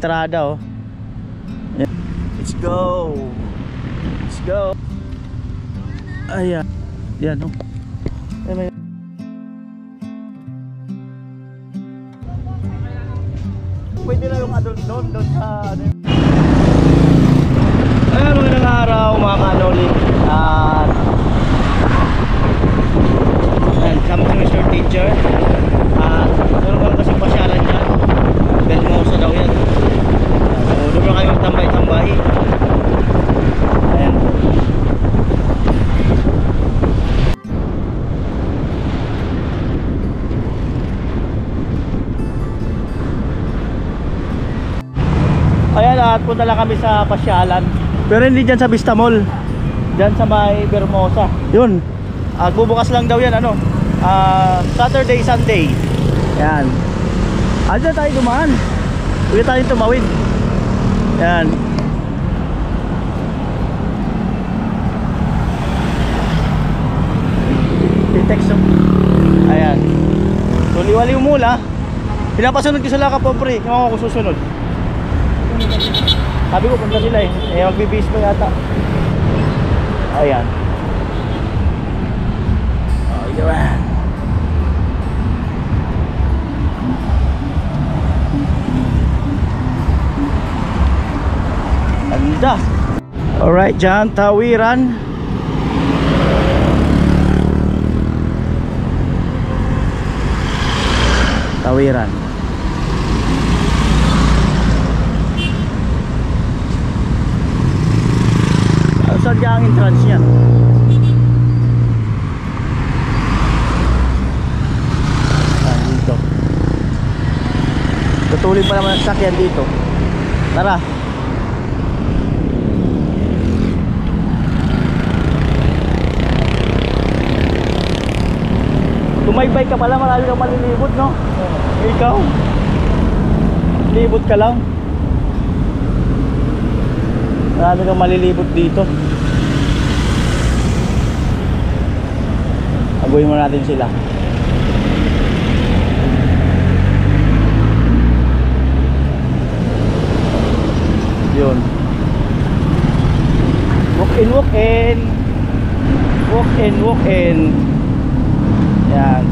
Entrada oh. Let's go. Let's go. Ayan. Yan oh. Pwede na yung adult doon sa ano. Ayan, magandang araw mga kanoli. At ayan, sama si Mr. Teacher. At meron ka lang kasing pasyalan dyan. Bermosa daw yan. So doon na kayo tambay-tambay. Ayan. Ayan, at punta lang kami sa pasyalan. Pero hindi dyan sa Vista Mall. Dyan sa may Bermosa. Yun. At bubukas lang daw yan, ano, Saturday, Sunday. Ayan. Dyan tayo dumaan. Pwede tayo tumawid. Ayan. Pitexo. Ayan. So liwaliw mula. Pinapasunod ko sa Laka Pobre. Yung ako susunod. Sabi ko punta sila eh. Magbibis ko yata. Ayan. Ayan. Ganda. Alright, dyan tawiran. Tawiran. Saan kaya ang entrance niya? Dito. Tutuloy pa naman ang sakyan dito. Tara. Tumaybay ka pala, marami kang malilibot, no? Ikaw? Libot ka lang. Marami kang malilibot dito. Aguhin mo natin sila. Yun. Walk in, walk in. Walk in, walk in. Yan.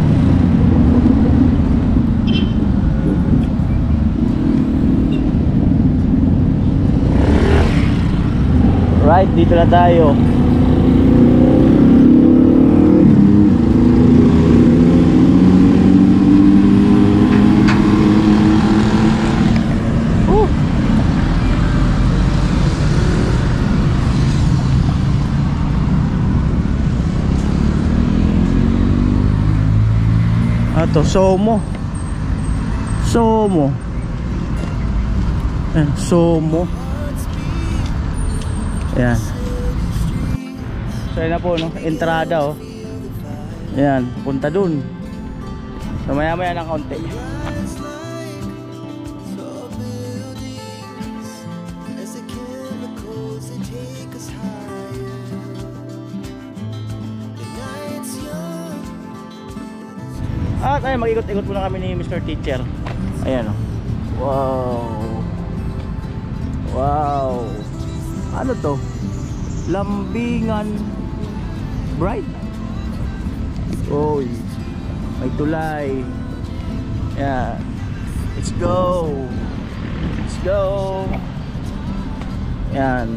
Right, dito na tayo. Ato, Somo. Somo. Somo. Ayan. So yun na po, no? Entrada oh. Ayan, punta dun. So maya maya ng konti. At ayun, mag-ikot-ikot muna kami ni Mr. Teacher. Ayan oh. Wow. Wow. Ano to? Lambingan Bright. Oy. May tulay. Yeah. Let's go. Let's go. Yan.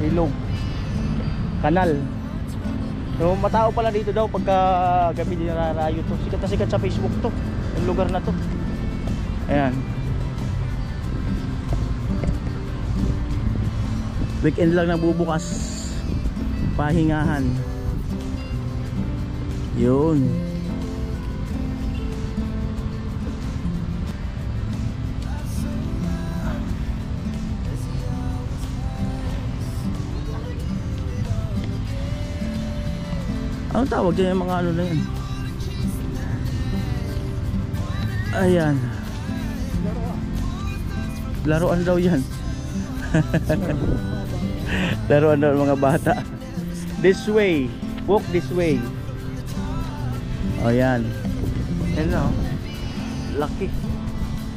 Ilog. Kanal. So matao pala dito daw pagka gabi din nararayo to. Sikat na sikat sa Facebook to. Yung lugar na to. Ayan. Weekend lang nabubukas. Pahingahan. Yun. Anong tawag dyan yung mga ano na yan? Ayan. Laruan daw yan. Laruan daw mga bata. This way. Walk this way. O yan. Yan o. Lucky.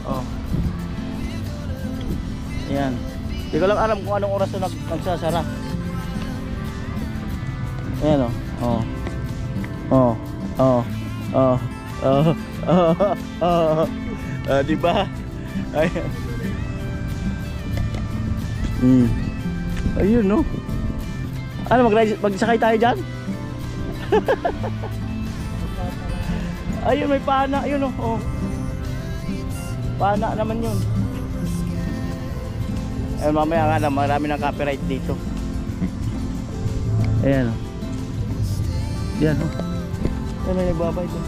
O. Ayan. Hindi ko lang alam kung anong oras na nagsasara. Ayan o. Oh. Oh. Oh. Oh. Oh. Oh. Oh. Diba? Ayan. Ayun no. Ano, magsakay tayo dyan? Ayun, may pana. Ayun oh. Pana naman yun. Ayun, mamaya nga na, marami ng copyright dito. Ayan oh. Ayan oh. Ayan, may nagbabay ito.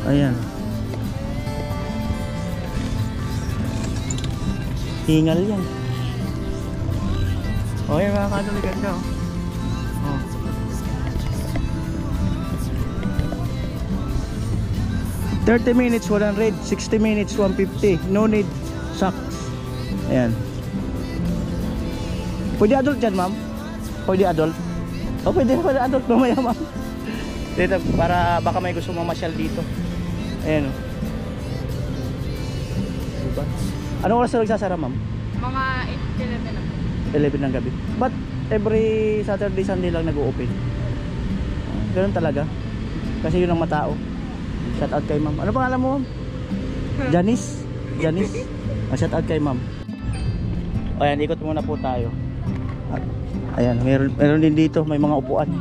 Ayan. Hingal yan. O, yan mga kanuli, ganda oh. Oh. $30 minutes 100, 60 minutes 150. No need socks. Ayan. Pwede adult dyan, ma'am? Pwede adult? O, pwede adult mamaya, ma'am. Dito, para baka may gusto mamasyal dito. Ayan o. Diba? Anong oras na nagsasara, ma'am? Mga 8-11 na po. 11 ng gabi. But every Saturday, Sunday lang nag-o-open. Ganun talaga. Kasi yun ang matao. Shout out kay ma'am. Ano pangalan mo, ma'am? Janice? Janice? Shout out kay ma'am. O yan, ikot muna po tayo. At, ayan, meron din dito. May mga upuan.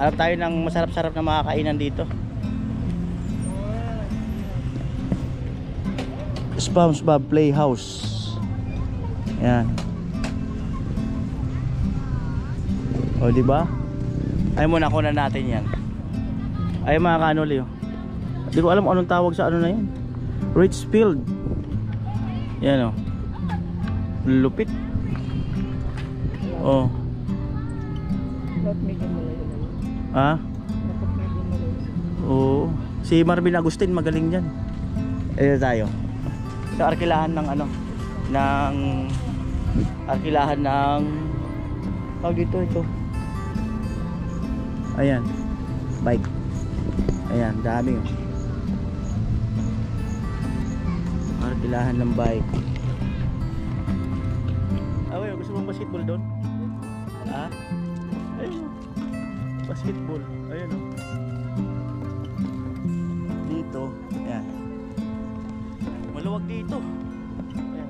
Hanap tayo ng masarap-sarap na makakainan dito. SpongeBob Playhouse. Ayan. O, diba? Ay muna, kunan natin yan. Ay mga kanuli oh. Hindi ko alam anong tawag sa ano na yan. Richfield. Yan oh. Lupit. Oh. Ha? Oo. Si Marvin Agustin magaling dyan. Ito tayo. Sa arkilahan ng ano, ng arkilahan ng dito ito. Ayan. Bike. Ayan, dami oh. Arkilahan ng bike. Away, gusto mong basketball doon? Ha? Ayun. Basketball. Ayun oh. Dito, ayan. Maluwag dito. Ayan.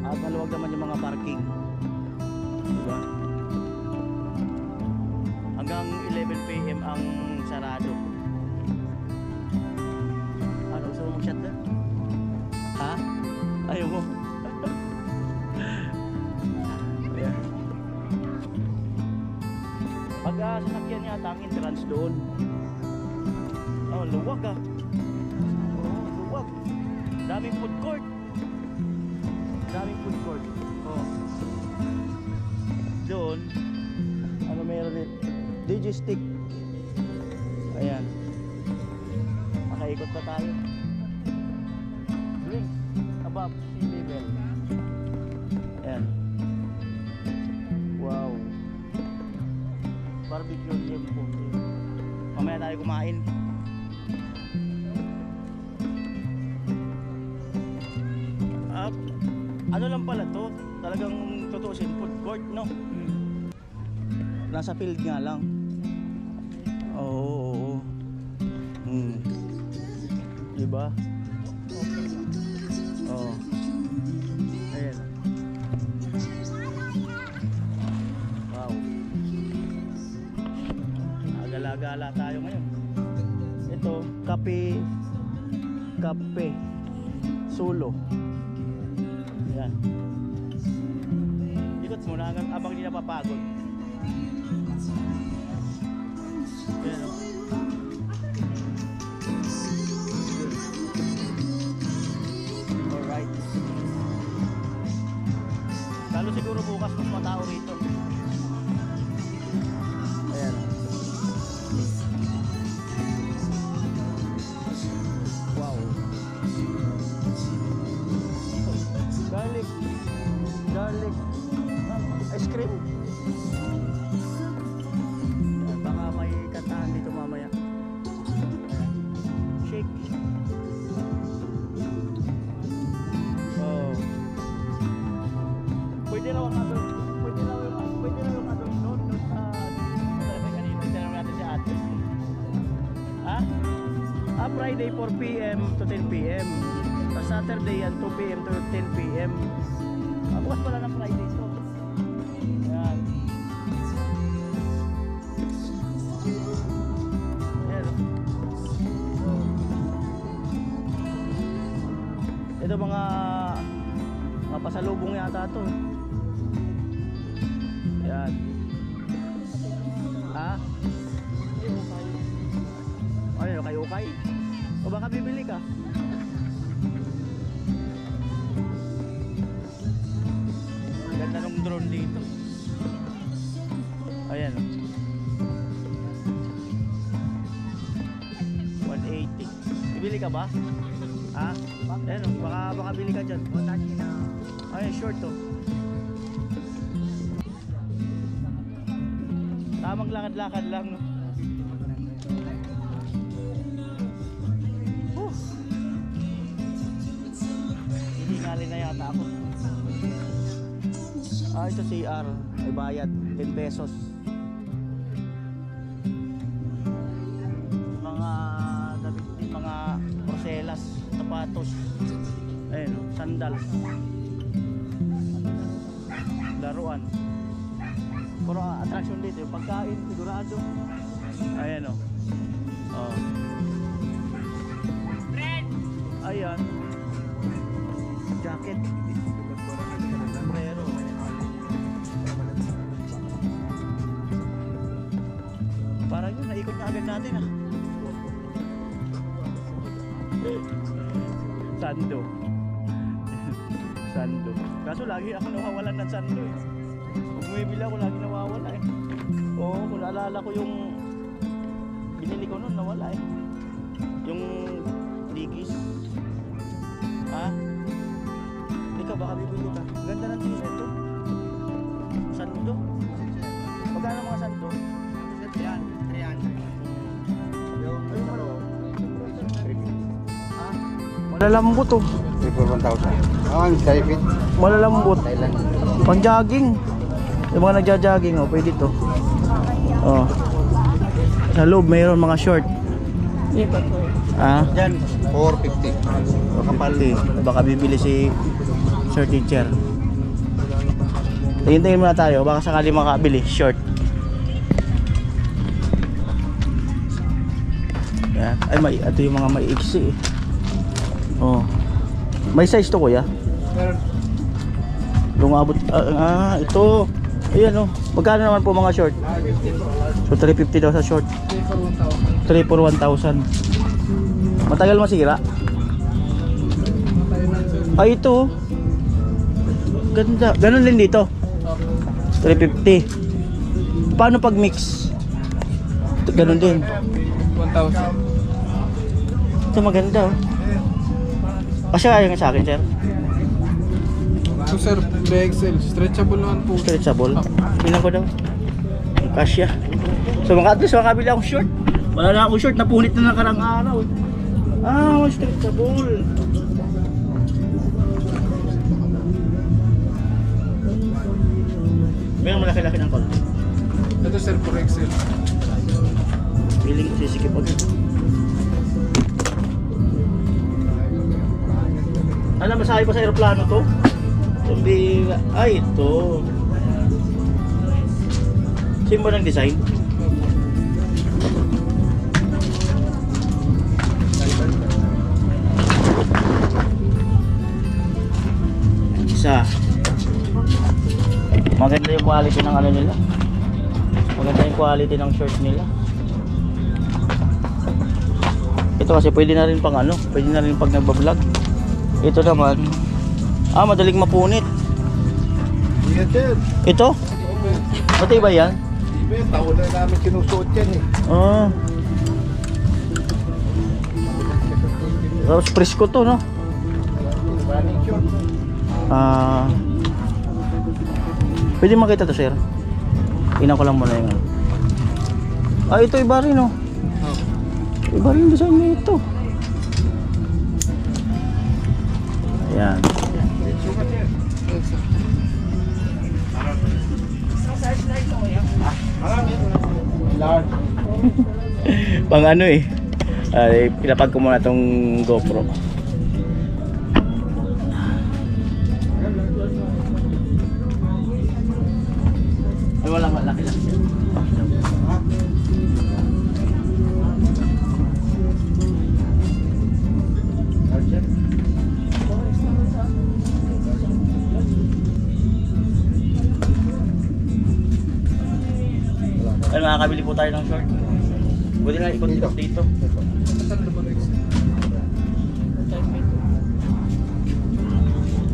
At maluwag naman yung mga parking. Diba? Hanggang 11 PM ang sarado. Ano, gusto mo mag-shot doon? Ha? Ayaw mo? Ayan. Pag sasakyan yata ang entrance doon. Oh, luwag ah. Oh, luwag. Daming food court. Daming food court. Oh. Doon, ano meron dito? Digistick. Ayan. Makaikot pa tayo. Drinks above sea level. Ayan. Wow. Barbecue game po. Mamaya tayo kumain. Ano lang pala to, talagang tutuusin, food court, no? Nasa field nga lang. Oo. Diba? Oo. Ayan. Wow. Agala-gala tayo ngayon. Ito, kape solo. Yan. Ikot muna abang hindi napapagod. Yan o. Alright. Lalo siguro bukas mas matao rito. Ayan o. Wow. Garlic ice cream. Baka may kantahan dito mamaya. Friday 4 p.m. to 10 p.m. Tapos Saturday yan 2 p.m. to 10 p.m. Bukas pala ng Friday to. Ayan. Ayan. Ito mga pasalubong yata to. Ayan. Ha? Ano kayo ukay? O baka bibili ka? Ganda ng drone dito. Ayan. 180. Bibili ka ba? Ha? Ayan, baka bili ka dyan. Ayan, short to. Tamang lakad-lakad lang, no? Hihingalin na yata ako. Ito CR. May bayad 10 pesos. Mga damit din, mga porcelas, sapatos. Ayun, sandals. Laruan. Puro attraction dito, yung pagkain, sigurado. Ayan o. Oh. Ayan. Jacket. Sombrero. Parang yun, naikot na agad natin ah. Sando. Sando. Kaso lagi ako nawawalan ng sando eh. Pag bumibili ako, lagi nawawala eh. Oo, kung naalala ko yung binili ko noon, nawala eh. Yung ligis. Ha? Ikaw baka bibili ka. Ganda ng t-shirt to. Sando. Magkano mga sando? 300. Ha? Malalambot to. 1,000. Oh, ang fit. Malalambot. Thailand. Pang jogging. Yung mga nagja-jogging, oh, pwede to. Oh. Sa loob mayroon mga short. Ah, Diyan, 450. kapal. Baka bibili si Sir Teacher. Tingin-tingin muna tayo, baka sakali makabili short. Yan. Ay, ito yung mga maiiksi eh. Oh. May size to kuya? Lumabot, ito. Ayan oh. Magkano naman po mga short? So 350 daw sa short. 3 for 1,000. Matagal masira? Ay ito. Ganda. Ganon din dito. 350. Paano pag mix? Ganon din. 1,000. Ito maganda oh. Kasi kaya nga sa akin sir. So sir, BXL, stretchable naman po. Stretchable. Bilang ko daw. Kasya. So at least makabili akong short. Wala na akong short, napunit na ng karang araw. Ah, stretchable. May malaki-laki ng konti. Ito sir, 4XL. Feeling ko sisikip agad. Alam, masahe pa sa aeroplano to? Hindi, ay ito. Sino ba ng design? Isa. Maganda yung quality ng ano nila. Maganda yung quality ng short nila. Ito kasi pwede na rin pang ano, pwede na rin pag nagbablog. Ito naman, madaling mapunit. Yan sir. Ito? Pati ba yan? Ibe, taon na namin sinusuot yan eh. Tapos presko to, no? Running short. Pwede makita to, sir? Tingnan ko lang muna yung ito iba rin, no? Iba rin yung design nito. Ayan. Large. Pang ano eh. Ilapag ko muna tong GoPro. Ay, walang malaki lang. Ay, makakabili po tayo ng short. Pwede na ikot-ikot dito.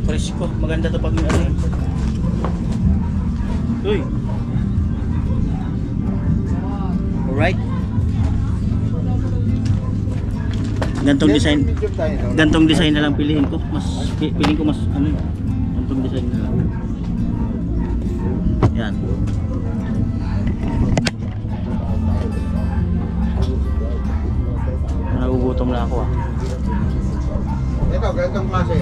Presko, maganda to pag ano yun. Uy. Alright. Gantong design na lang piliin ko. Piliin ko mas ano yun. Gantong design na lang. Yan. Nagugutom na ako ah. Ito, ganitong klase.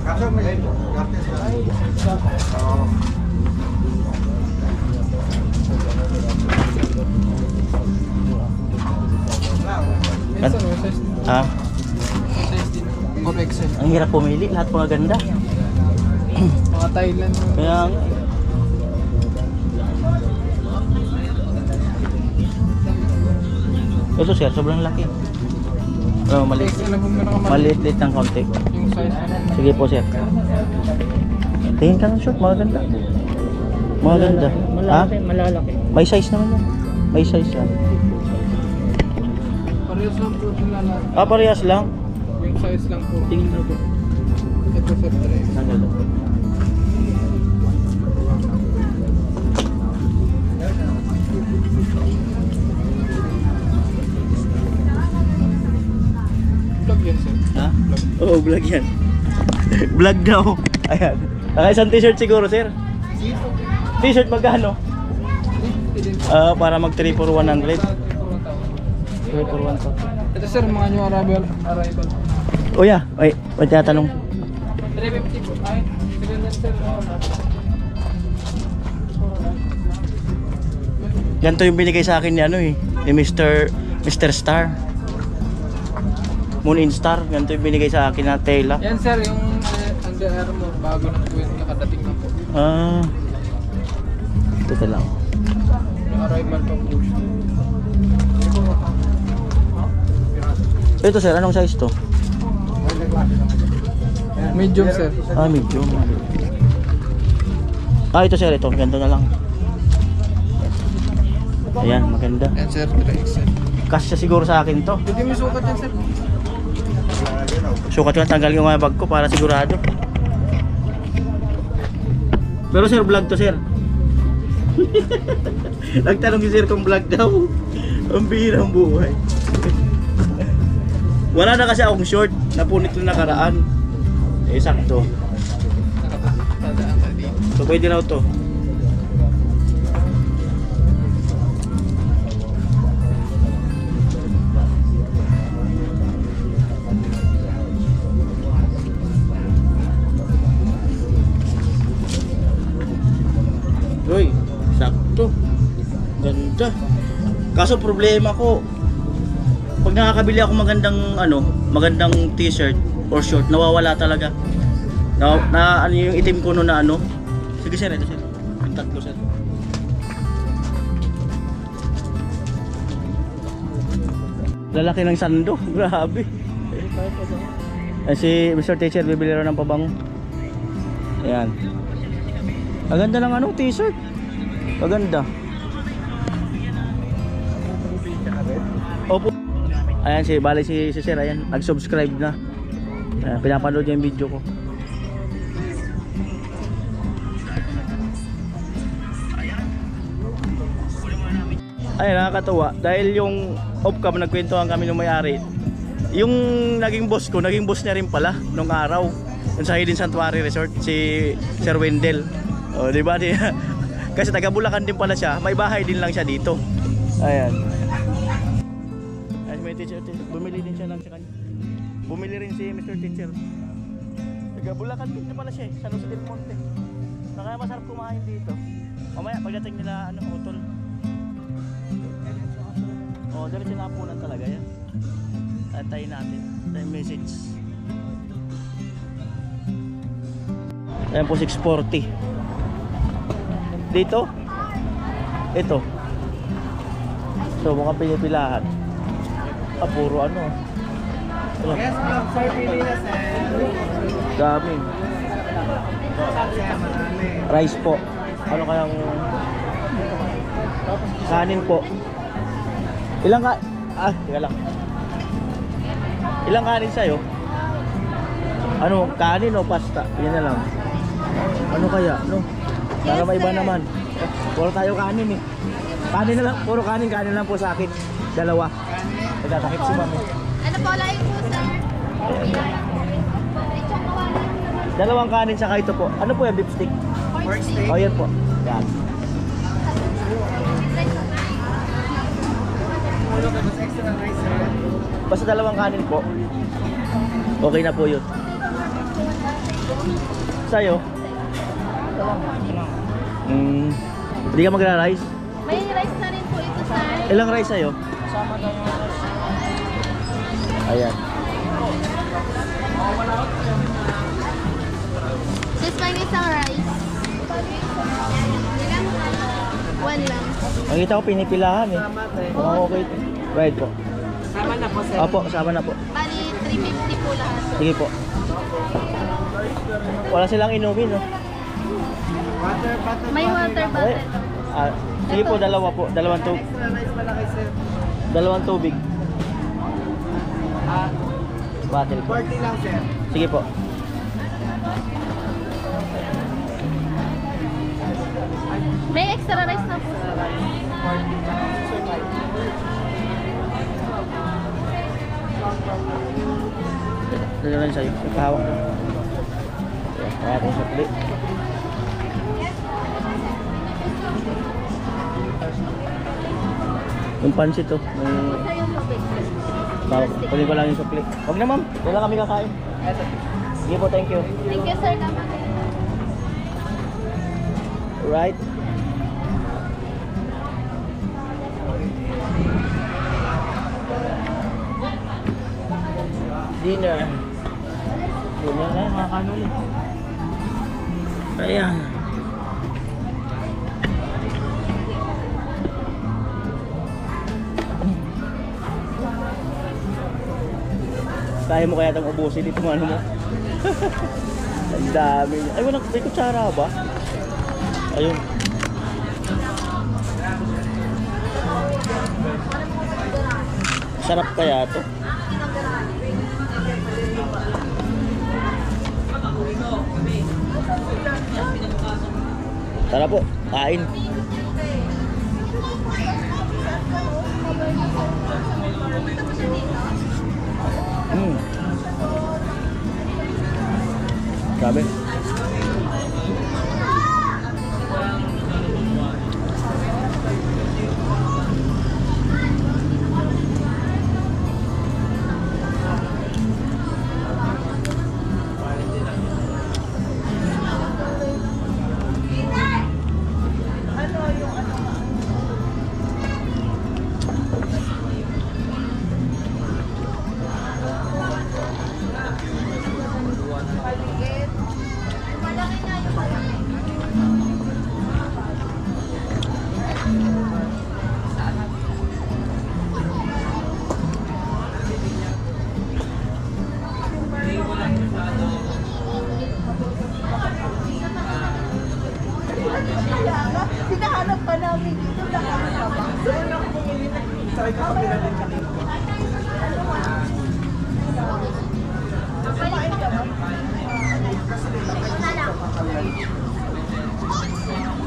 Kaso may artist na. Oo. Ha? Or Excel. Ang hirap pumili, lahat mga ganda. Mga Thailand. Kaya nga. Ito sir, sobrang laki. Oh, maliit. Maliit ng konti. Yung size na. Sige po sir. Tingin ka ng short, maganda. Maganda. Malaki, malalaki. May size naman yan. May size yan. Parehas lang po sila lahat. Ah, parehas lang. Yung size lang po. Tingin mo po. Ito sir, try. Nagalo. Vlog yan sir. Ha? Vlog. Oo, vlog yan. Vlog daw. Ayan. Naka isang t-shirt siguro sir. T-shirt magkano? Para mag 3 for 100. 3 for 1 po. Ito sir, mga new arrival. Oh yeah, ay, may tinatanong. 350 po. Ay, second yan sir. Ganito yung binigay sa akin ni ano eh, ni Mr. Star. Moon in Star, ganito yung binigay sa akin na tela. Yan sir, yung Under Armour. Bago ng tuwid nakadating na po. Ah. Ito lang. Yung arrival pa po siya. Ito sir, anong size to? Medium sir. Ah, medium. Ah, ito sir, ito. Ganito na lang. Ayan, maganda. Yan sir, 3XL. Kasya siguro sa akin to. Hindi mo sukat yan sir. Sukat ko, tanggal yung mga bag ko para sigurado. Pero sir, vlog to sir. Nagtanong si sir kung vlog daw. Ang bihirang buhay. Wala na kasi akong short. Napunit na nakaraan. Eh, sakto. Tadaan ka dito. So, pwede na to. Uy, sakto. Ganda. Kaso problema ko, pag nakakabili ako magandang t-shirt or short, nawawala talaga. Na ano yung itim ko no na ano. Sige sir, ito sir. Yung tatlo sir. Lalaki ng sando, grabe. Si Mr. Teacher bibili rin ng pabango. Ayan. Ang ganda ng ano, t-shirt. Maganda. Opo. Ayan bali si sir, ayan, nag-subscribe na. Ayan, pinapanood niya yung video ko. Ay, nakakatawa dahil yung off-cam nagkwentuhan kami ng may-ari. Yung naging boss ko, naging boss niya rin pala nung araw. Yung sa Hidden Sanctuary Resort, si Sir Wendell. Oh, di ba? Kasi taga Bulacan din pala siya. May bahay din lang siya dito. Ayan. Ay, may teacher. Bumili din siya lang sa kanya. Bumili rin si Mr. Teacher. Taga Bulacan din pala siya eh. Sa Los del Monte. Kaya masarap kumain dito. Mamaya pagdating nila utol. Oo, diretso na hapunan talaga yan. Antayin natin. Antayin message. Ayan po 640. Dito? Ito. So mukhang pinipilahan. Puro ano. Ano? Yes, ma'am. Sir, pili na, sir. Dami. Rice po. Ano kayang kanin po? Ilang ka... teka lang. Ilang kanin sa'yo? Ano, kanin o pasta? Yan na lang. Ano kaya? No? Para may iba naman. Puro tayo kanin eh. Kanin na lang, puro kanin lang po sa akin. Dalawa. Nagtatakip si mami. Ano po, laing po, sir? Dalawang kanin saka ito po. Ano po yung beef stick? Pork steak. Oh, yan po. Yan. Basta dalawang kanin po. Okay na po yun. Sa'yo? Hindi ka magra-rice? May rice na rin po ito, sir. Ilang rice sa'yo? Sama daw yung rice. Ayan. Sis, may isang rice. One lang. Nakita ko pinipilahan eh. Mukhang okay. Right po. Sama na po, sir. Opo, sama na po. Bali, 350 po lahat. Sige po. Wala silang inumin, no? Butter. May water Okay. bottle. Sige po, dalawa po. Dalawang tubig. Extra rice malaki, sir. Dalawang tubig. Bottle po. 40 lang, sir. Sige po. May extra rice na po. Dito lang sa'yo. Ipahawak. Kaya itong supli. Yung pansit to. Sir, yung tubig. Kunin ko lang yung supli. Huwag na ma'am. Wala kami kakain. Sige po, thank you. Thank you, sir. Tama. Right. Dinner. Dinner na yung mga kanuli. Ayan. Kaya mo kaya itong ubusin dito ano mo? Ang dami niya. Ay, walang, may kutsara ba? Ayun. Sarap kaya to. Tara po, kain. Grabe. Hinahanap pa namin dito, nakahanap pa. Doon ako bumili na. Sakay ka pa pinalin ka dito. Kumain ka ba?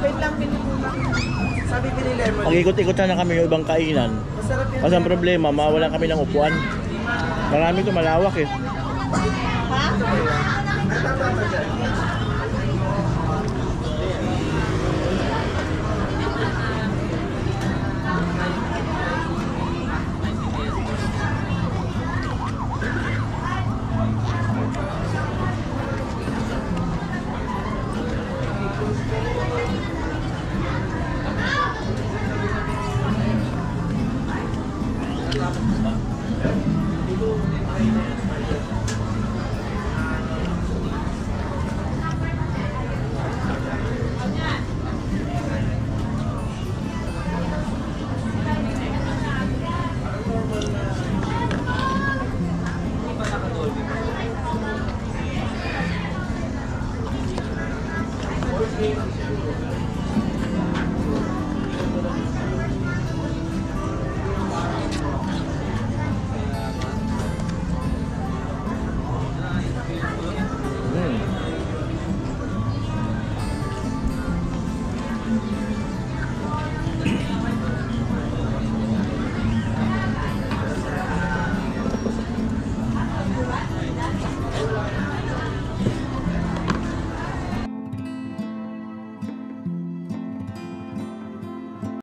Wait lang, binibula. Sabi ko ni Lemon. Pag-ikot-ikot na kami yung ibang kainan. Masarap yun. Kasi ang problema, mawalan kami ng upuan. Marami to, malawak eh. Ha? Tama ba dyan?